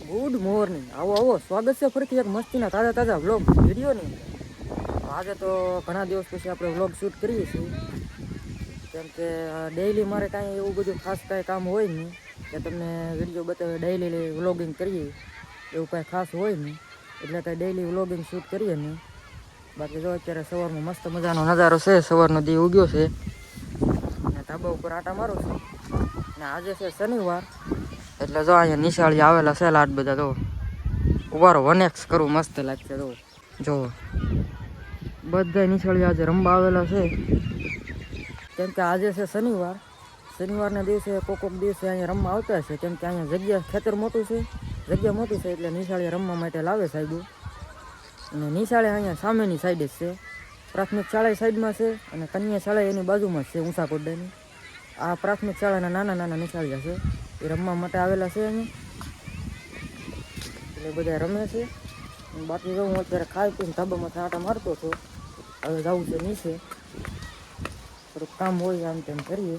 Good morning. આવો આવો, સ્વાગત છે ફરીથી એક મસ્તીના તાજા તાજા વ્લોગ વિડીયોની. આજે તો ઘણા દિવસ પછી આપણે વ્લોગ શૂટ કરીએ છીએ, કેમ કે ડેઈલી મારે કાંઈ એવું બધું ખાસ કાંઈ કામ હોય નહીં કે તમને વિડીયો બતાવે. ડેઈલી વ્લોગિંગ કરીએ એવું કાંઈ ખાસ હોય નહીં, એટલે કાંઈ ડેઈલી વ્લોગિંગ શૂટ કરીએ નહીં. બાકી જો અત્યારે સવારમાં મસ્ત મજાનો નજારો છે, સવારનો દી ઉગ્યો છે અને ધાબા ઉપર આટા મારું છું. ને આજે છે શનિવાર, એટલે જો અહીંયા નિશાળી આવેલા છે લાટ બધા. તો ઉભારો વનેક્સ કરવું મસ્ત લાગશે. તો જો બધા નિશાળી આજે રમવા આવેલા છે, કેમ કે આજે છે શનિવાર. શનિવારના દિવસે કોક દિવસે અહીંયા રમવા આવતા છે, કેમ કે અહીંયા જગ્યા ખેતર મોટું છે, જગ્યા મોટી છે, એટલે નિશાળી રમવા માટે લાવે સાહેબો. અને નિશાળે અહીંયા સામેની સાઈડ જ છે. પ્રાથમિક શાળા સાઈડમાં છે અને કન્યા શાળા એની બાજુમાં જ છે, ઊંચા કોડ્ડાની. આ પ્રાથમિક શાળાના નાના નાના નિશાળિયા છે, એ રમવા માટે આવેલા છે અહીંયા, એટલે બધા રમે છે. બાકી જો હું અત્યારે ખાઈ પીને ધાબામાં આટા મારતો હતો. હવે જવું છે નીચે, થોડુંક કામ હોય આમ તેમ કરીએ.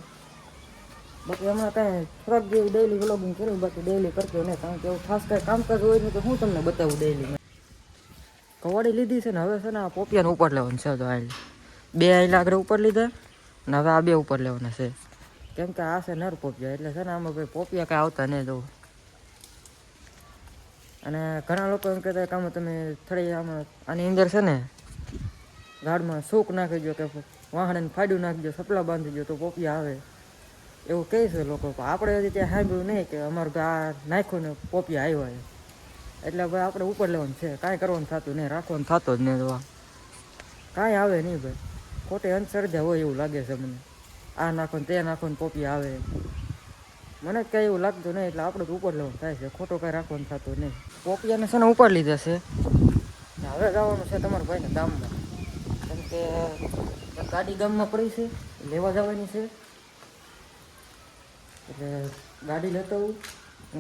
બાકી હમણાં કાંઈ થોડાક જેવું ડેઈલી વ્લોગિંગ કર્યું, બાકી ડેઈલી કરતો નહીં, કારણ કે એવું ખાસ કાંઈ કામકાજ હોય નહીં તો હું તમને બતાવું ડેઈલી. કવાડી લીધી છે ને, હવે છે ને આ પોપિયાને ઉપર લેવાનું છે. તો આ બે આઈલા આગળ ઉપર લીધા ને હવે આ બે ઉપર લેવાના છે, કેમ કે આ છે નર પોપિયા, એટલે છે ને આમાં ભાઈ પોપિયા કાંઈ આવતા નહીં. તો અને ઘણા લોકો એમ કહેતા કે આમાં તમે થોડી આમાં આની અંદર છે ને ઝાડમાં સૂક નાખી દો કે વાહણે ફાડ્યું નાખી દો, સપલા બાંધી દો તો પોપિયા આવે, એવું કહે છે લોકો. આપણે હજી ત્યાં સાંભળ્યું નહીં કે અમારું આ નાખ્યું ને પોપિયા આવ્યા, એટલે ભાઈ આપણે ઉપર લેવાનું છે. કાંઈ કરવાનું થતું નહીં, રાખવાનું થતો જ નહીં. તો કાંઈ આવે નહીં ભાઈ, ખોટી અંધશ્રદ્ધા હોય એવું લાગે છે મને. આ નાખો ને તે નાખો ને પોપિયા આવે, મને જ કાંઈ એવું લાગતું નહીં, એટલે આપણે તો ઉપર લેવાનું થાય છે, ખોટો કાંઈ રાખવાનું થતું નહીં. પોપિયાને છે ને ઉપર લીધા છે. હવે જવાનું છે તમારા ભાઈને ગામમાં, કેમ કે ગાડી ગામમાં પડી છે, લેવા જવાની છે. એટલે ગાડી લેતો આવું.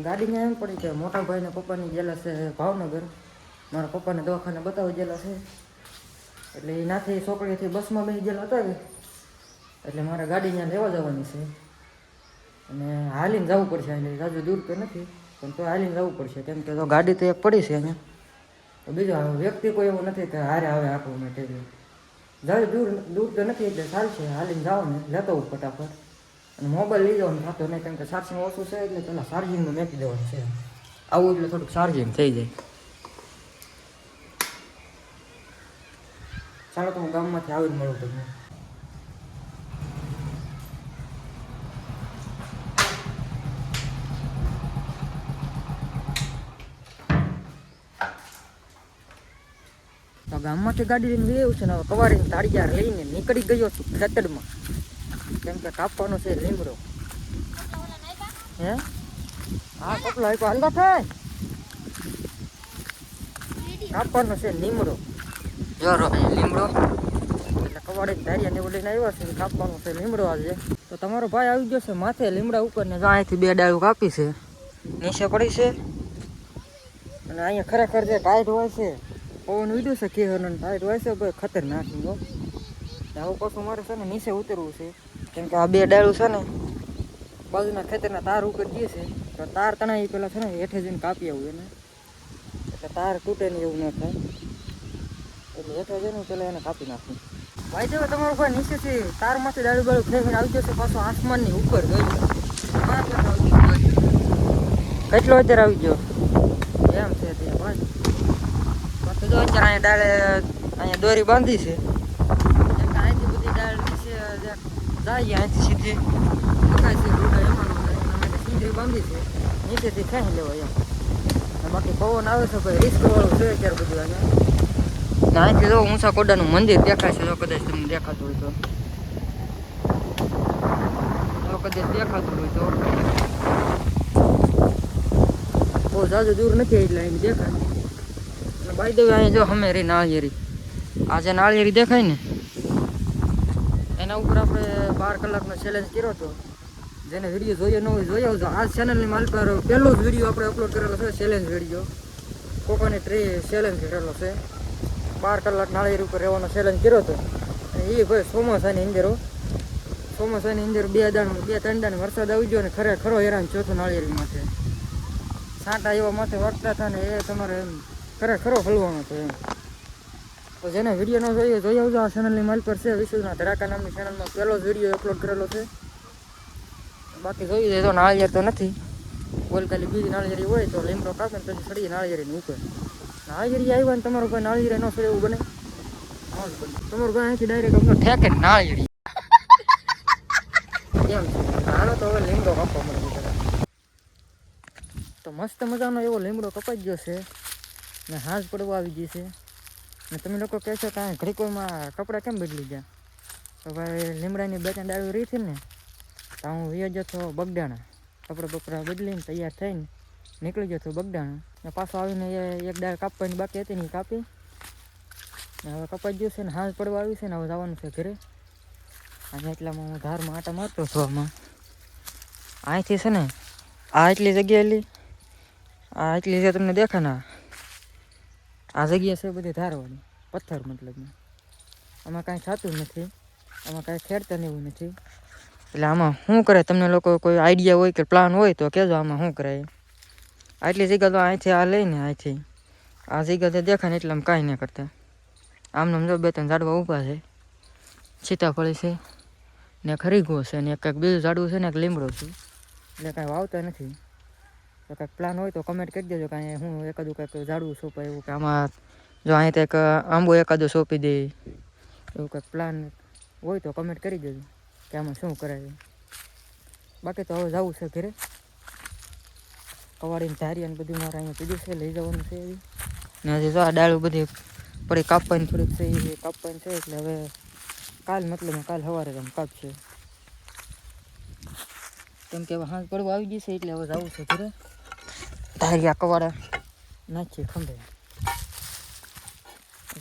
ગાડીમાં એમ પડી કે મોટા ભાઈને પપ્પાની ગયેલા છે ભાવનગર, મારા પપ્પાને દવાખાને બતાવી ગયેલા છે, એટલે એ નાથી છોકરીથી બસમાં બેસી ગયેલા હતા, એટલે મારે ગાડી ત્યાં લેવા જવાની છે. અને હાલીને જવું પડશે, એટલે જાજુ દૂર તો નથી પણ તો હાલીને જવું પડશે, કેમ કે તો ગાડી તો એક પડી છે અહીંયા, તો બીજો વ્યક્તિ કોઈ એવું નથી કે હારે આવે આપવા માટે. જાજુ દૂર તો નથી, એટલે ચાલશે, હાલીને જાઓ ને લેતો હું ફટાફટ. અને મોબાઈલ લઈ જવાનું થતો નહીં, કેમ કે ચાર્જિંગ ઓછું છે, એટલે પહેલાં ચાર્જિંગમાં મેકી દેવાનું છે. આવું એટલે થોડુંક ચાર્જિંગ થઈ જાય. ચાલો તો હું ગામમાંથી આવીને મળું તમને. તો ગામમાંથી ગાડી લઈને ગયું છે ને, હવે કવાડીને તાળિયા લઈને નીકળી ગયો છું ખેતરમાં, કેમ કે કાપવાનો છે લીમડો. હે હા કપલો આપ્યો, હલવા થાય કાપવાનો છે લીમડો. જોરો લીમડો, એટલે કવાડીને ધારિયા ને એવું લઈને આવ્યા છે, કાપવાનો છે લીમડો આજે. તો તમારો ભાઈ આવી ગયો છે માથે લીમડા ઉપર ને, અહીંથી બે ડાળું કાપી છે, નીચે પડી છે. અને અહીંયા ખરેખર જે ટાઈટ હોય છે, પવન વીડ્યું છે કેહરનો ટાઈટ હોય છે ભાઈ, ખતરનાક. હવે પાછું મારે છે ને નીચે ઉતરવું છે, કેમ કે આ બે ડાળું છે ને બાજુના ખેતરના તાર ઉપર જઈએ છે, તો તાર તણાઈ પેલા છે ને હેઠે જઈને કાપી આવું એને, એટલે તાર તૂટે ને એવું ન થાય, એટલે હેઠે જઈને પેલા એને કાપી નાખું. ભાઈ જો તમારો ભાઈ નીચેથી તારમાંથી ડાળું બાળું ફેંકીને આવી જશે પાછો આસમાનની ઉપર ગઈ. કેટલો અત્યારે આવી ગયો એમ છે ત્યાં ભાઈ. બાકી જો અત્યારે અહીંયા ડાળે અહીંયા દોરી બાંધી છે, અહીંથી બધી ડાળ નીચે જાય, અહીંથી સીધી પકાય છે રૂડા એમાં સીધી બાંધી છે, નીચેથી ખેંચી લેવાય એમ. બાકી પવન આવે છે ભાઈ, રિસ્ક વાળું છે અત્યારે બધું અહીંયા. અહીંથી જો ઊંચા કોડાનું મંદિર દેખાય છે, જો કદાચ તમને દેખાતું હોય તો, જો કદાચ દેખાતું હોય તો. બહુ જાજુ દૂર નથી એટલે અહીં દેખાય. અને બાય ધ વે અહીંયા જો હમેરી નાળિયેરી, આ જે નાળિયેરી દેખાય ને એના ઉપર આપણે 12 કલાકનો ચેલેન્જ કર્યો હતો. જેને વિડીયો જોઈએ ન હોય જોઈ આવજો. આ ચેનલની માલ પર પહેલો જ વિડીયો આપણે અપલોડ કરેલો છે, ચેલેન્જ વિડીયો, કોકોની ટ્રી ચેલેન્જ કરેલો છે. 12 કલાક નાળિયેરી ઉપર રહેવાનો ચેલેન્જ કર્યો હતો. એ ભાઈ ચોમાસાની અંદર 2-3 દાણ વરસાદ આવી ગયો ને ખરેખરો હેરાન ચોથું નાળિયેરીમાં છે. છાંટા એવા માથે વાગતા હતા ને એ તમારે એમ ખરેખરો હલવાનો છે એમ. તો જેને વિડીયો ન જોઈએ જોઈ આવજો. આ ચેનલની માલ પર છે વિશુના ધડાકા નામની ચેનલમાં પહેલો જ વિડીયો અપલોડ કરેલો છે. બાકી જોઈ જાય તો નાળિયેર તો નથી. બોલ ખાલી બીજી નાળિયેરી હોય તો લીમડો કાપે ને પછી સડી નાળિયેરીને ઉપર નાળિયેરી આવ્યા ને તમારું કોઈ નાળિયેરી ન સડે એવું બને. તમારું કોઈ અહીંથી ડાયરેક્ટ આપણો ઠેકે નાળિયેરી એમ છે. હાલો તો હવે લીમડો કાપવા મળે તો મસ્ત મજાનો એવો લીમડો કપાઈ ગયો છે ને હાથ પડવા આવી ગઈ છે. ને તમે લોકો કહેશો કે ઘડીકોમાં કપડાં કેમ બદલી ગયા? તો ભાઈ લીમડાની બે ત્રણ ડાળી રહી હતી ને તો હું વ્યો જતો બગડાણા. કપડાં બપડા બદલીને તૈયાર થઈને નીકળી જતો બગડાણા ને પાછો આવીને એક ડાળ કાપવાની બાકી હતી ને એ કાપી ને હવે કપાઈ ગયું છે ને હાથ પડવા આવ્યું છે ને હવે જવાનું છે ઘરે. અને એટલામાં હું ધારમાં આટા મારતો હતો. આમાં અહીંથી છે ને આ એટલી જગ્યા એલી આ એટલી જે તમને દેખા ને આ જગ્યા છે બધી ધારવાની પથ્થર મતલબમાં. આમાં કાંઈ થતું નથી, આમાં કાંઈ ખેડતા ને એવું નથી. એટલે આમાં શું કરે તમને લોકો કોઈ આઈડિયા હોય કે પ્લાન હોય તો કહેજો આમાં શું કરાય. આટલી જગ્યા તો અહીંથી આ લઈને અહીંથી આ જગ્યા તો દેખાય ને એટલે આમ કાંઈ નહીં કરતા. આમને જો બે ત્રણ ઝાડવા ઊભા છે, સીતાફળી છે ને ખરીગો છે ને કંઈક બીજું ઝાડવું છે ને એક લીમડો છે. એટલે કાંઈ વાવતા નથી. તો કંઈક પ્લાન હોય તો કમેન્ટ કરી દેજો. કાંઈ હું એકાદું કંઈક ઝાડવું સોંપાય એવું કે આમાં જો અહીં તો એક આંબો એકાદો સોંપી દે એવું કંઈક પ્લાન હોય તો કમેન્ટ કરી દેજો કે આમાં શું કરાય. બાકી તો હવે જવું છે ઘરે. કવાડીને ધારિયાને બધું મારે અહીંયા પીધું છે, લઈ જવાનું છે એવી. ને હજી જો આ ડાળું બધી પડી કાપવાની થોડીક છે એ કાપવાની છે. એટલે હવે કાલ મતલબ કાલ સવારે તમે કાપશે. કેમ કે હવે હાથ પડવા આવી ગઈ છે એટલે હવે જવું છે ઘરે. ધારિયા કવાડા નાખીએ ખંભે.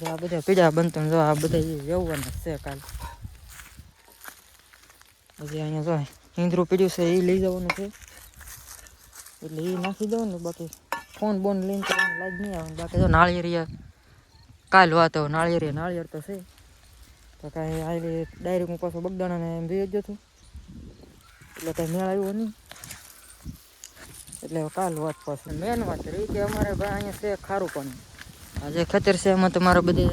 આ બધા પીડા બનતો જો આ બધા વ્યવવાના છે કાલ. હજી અહીંયા જો ઈંદરું પીડ્યું છે એ લઈ જવાનું છે એટલે એ નાખી દેવાનું. બાકી ફોન બોન લઈને કરવાનું લાજ નહીં આવે. બાકી જો નાળિયેરિયા કાલ વાતો નાળિયેર તો છે તો કાંઈ આવી ડાયરેક્ટ હું પાછો બગદાણાને એમ જોઈ જ છું એટલે કાંઈ મેળ આવ્યો નહીં. એટલે કાલ વાત પાછું મેન વાત રહી કે અમારે ભાઈ અહીંયા છે ખારું પાણી. આ જે ખેતર છે એમાં તમારે બધે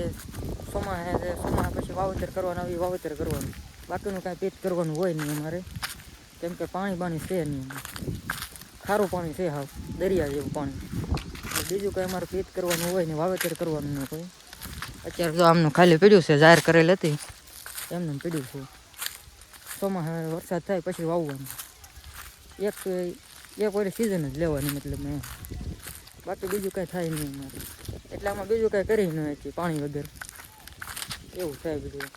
સોમા છે, સોમા પછી વાવેતર કરવાનું આવી વાવેતર કરવાનું. બાકીનું કાંઈ પેટ કરવાનું હોય નહીં અમારે. કેમ કે પાણી બાણી છે નહીં, ખારું પાણી છે હાવ દરિયા જેવું પાણી. બીજું કંઈ અમારે પેટ કરવાનું હોય ને વાવેતર કરવાનું ન હોય. અત્યારે તો આમનું ખાલી પીડ્યું છે, જાહેર કરેલ હતી એમને પીડ્યું છે. સોમાં વરસાદ થાય પછી વાવવાનું. એક વાર સિઝન જ લેવાની મતલબ મેં. બાકી બીજું કાંઈ થાય નહીં અમારે. એટલે આમાં બીજું કાંઈ કરી ન હતી પાણી વગર એવું થાય બધું.